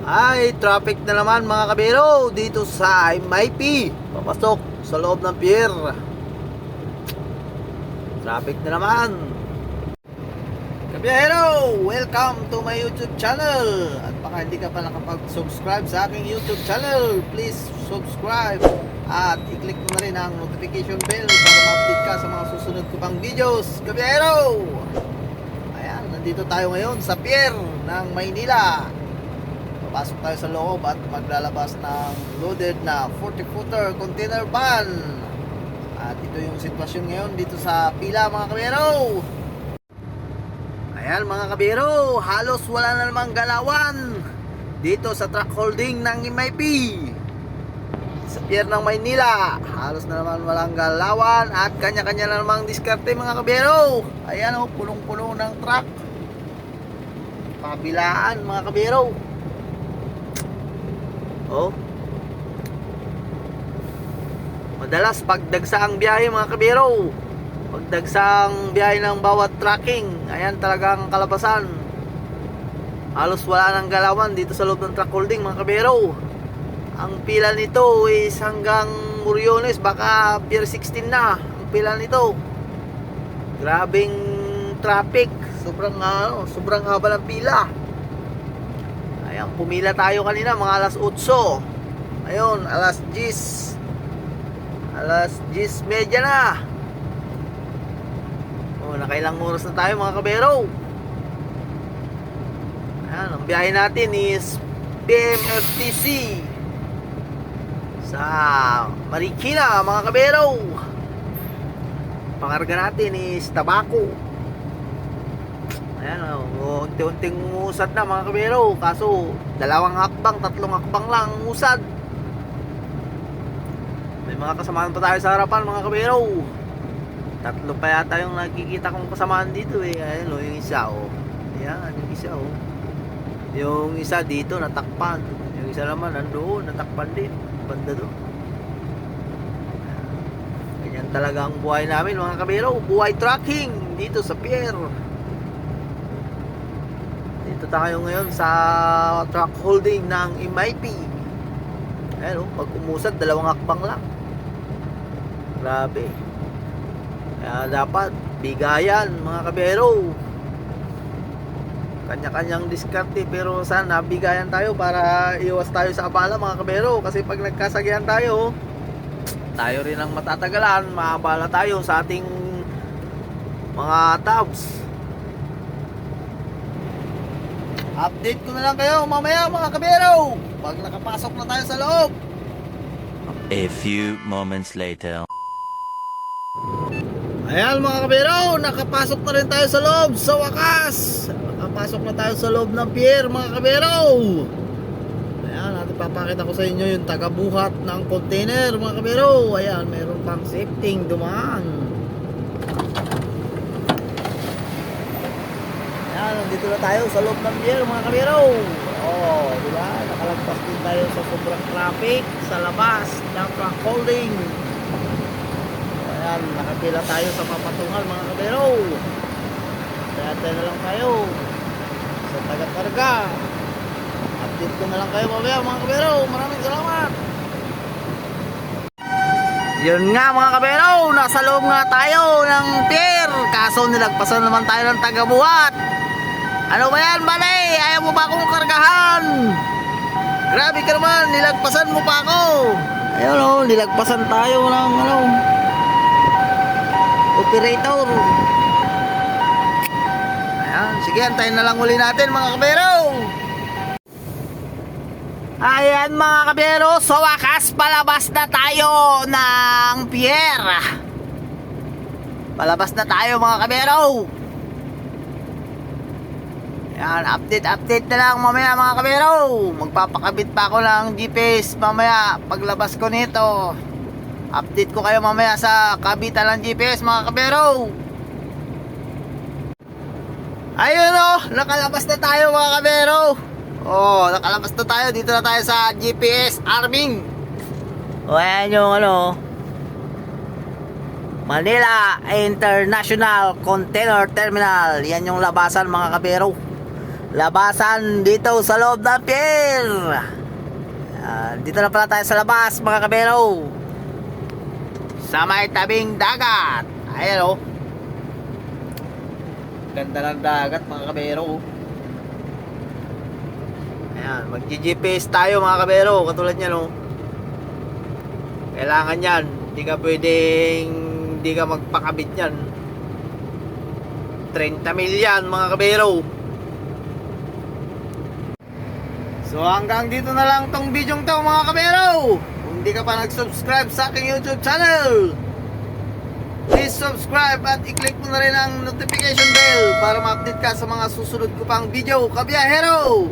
Ay, traffic na naman mga kabiro dito sa MIP. Papasok sa loob ng pier. Traffic na naman. Kabiyahero, welcome to my YouTube channel. At baka hindi ka pa nakapag-subscribe sa aking YouTube channel, please subscribe. At i-click mo na rin ang notification bell para ma-update ka sa mga susunod ko pang videos. Kabiyahero, ayan, nandito tayo ngayon sa pier ng Maynila. Papasok tayo sa loob at maglalabas ng loaded na 40-footer container van. At ito yung sitwasyon ngayon dito sa pila mga kabiyero. Ayan mga kabiyero, halos wala na namang galawan dito sa truck holding ng MIP sa pier ng Maynila. Halos na naman walang galawan at kanya-kanya na namang diskarte mga kabiyero. Ayan o, pulong-pulo ng truck. Pabilaan mga kabiyero. Oh. Madalas pagdagsa ang biyahe mga kabiro. Pagdagsa ang biyahe ng bawat tracking, ayan talagang kalabasan. Halos wala nang galawan dito sa loob ng truck holding mga kabiro. Ang pila nito is hanggang Muriones, baka Pier 16 na ang pila nito. Grabing traffic, sobrang haba ng pila. Ayan, pumila tayo kanina mga alas 8. Ayun, alas 10. Alas 10:30 na. Oh, nakailang oras na tayo mga kabero. Ayan, ang biyahe natin is BMFTC sa Marikina mga kabero. Pangarga natin is tabako. Ayan, unti-unting umusad na mga kabiro. Kaso, 2 hakbang, 3 hakbang lang umusad. May mga kasamaan pa tayo sa harapan mga kabiro. 3 pa yata yung nakikita kong kasamaan dito eh. Ayan o, yung isa o. Ayan, yung isa o. Yung isa dito, natakpan. Yung isa naman, nandoon, natakpan din. Banda doon. Ganyan talaga ang buhay namin mga kabiro. Buhay trucking dito sa pier. Dito tayo ngayon sa truck holding ng MIP. Ayan o, pag umusad 2 hakbang lang. Grabe. Kaya dapat bigayan mga kabero. Kanya-kanyang diskarte, pero sana bigayan tayo para iwas tayo sa abala mga kabero. Kasi pag nagkasagihan tayo rin ang matatagalan, maabala tayo sa ating mga tabs. Update ko na lang kayo mamaya mga kabero pag nakapasok na tayo sa loob. A few moments later. Ayan mga kabero, nakapasok na rin tayo sa loob sa wakas. Nakapasok na tayo sa loob ng pier mga kabero. Ayan, natin papakita ko sa inyo yung tagabuhat ng container mga kabero. Ayan, meron pang safety dumaan. Ayan, nandito na tayo sa loob ng pier mga kabero. Oh, diba? Nakalagpas din tayo sa sobrang traffic sa labas ng truck holding. Ayan, nakapila tayo sa papatungal mga kabero. Kaya tayo na lang tayo sa taga-karga. Update ko na lang kayo mamaya mga kabero. Maraming salamat. Yun nga mga kabero, nasa loob nga tayo ng pier. Kaso nilagpasan naman tayo ng tagabuhat. Ano ba yan, balay? Ayaw mo ba akong kargahan? Grabe ka naman, nilagpasan mo pa ako. Ayun o, nilagpasan tayo ng operator. Ayan, sige, antayin na lang uli natin mga kabero. Ayan mga kabero, sa wakas palabas na tayo ng pier. Palabas na tayo mga kabero. Ayan, update na lang mamaya mga kabero. Magpapakabit pa ako ng GPS mamaya paglabas ko nito. Update ko kayo mamaya sa kabitan ng GPS mga kabero. Ayun o, nakalabas na tayo mga kabero. Oh, nakalabas na tayo. Dito na tayo sa GPS Arming. O ayan yung Manila International Container Terminal. Yan yung labasan mga kabero. labasan dito sa loob ng pier. Dito na pala tayo sa labas mga kabero, sa may tabing dagat. Ayan o, ganda ng dagat mga kabero. Ayan, mag-GPS tayo mga kabero, katulad nyan o. Kailangan yan, hindi ka pwedeng hindi ka magpakabit yan. 30 mil yan mga kabero. So hanggang dito na lang tong video to mga kabero. Kung hindi ka pa nag-subscribe sa aking YouTube channel, please subscribe at i-click mo na rin ang notification bell para ma-update ka sa mga susunod ko pang video, kabiyahero.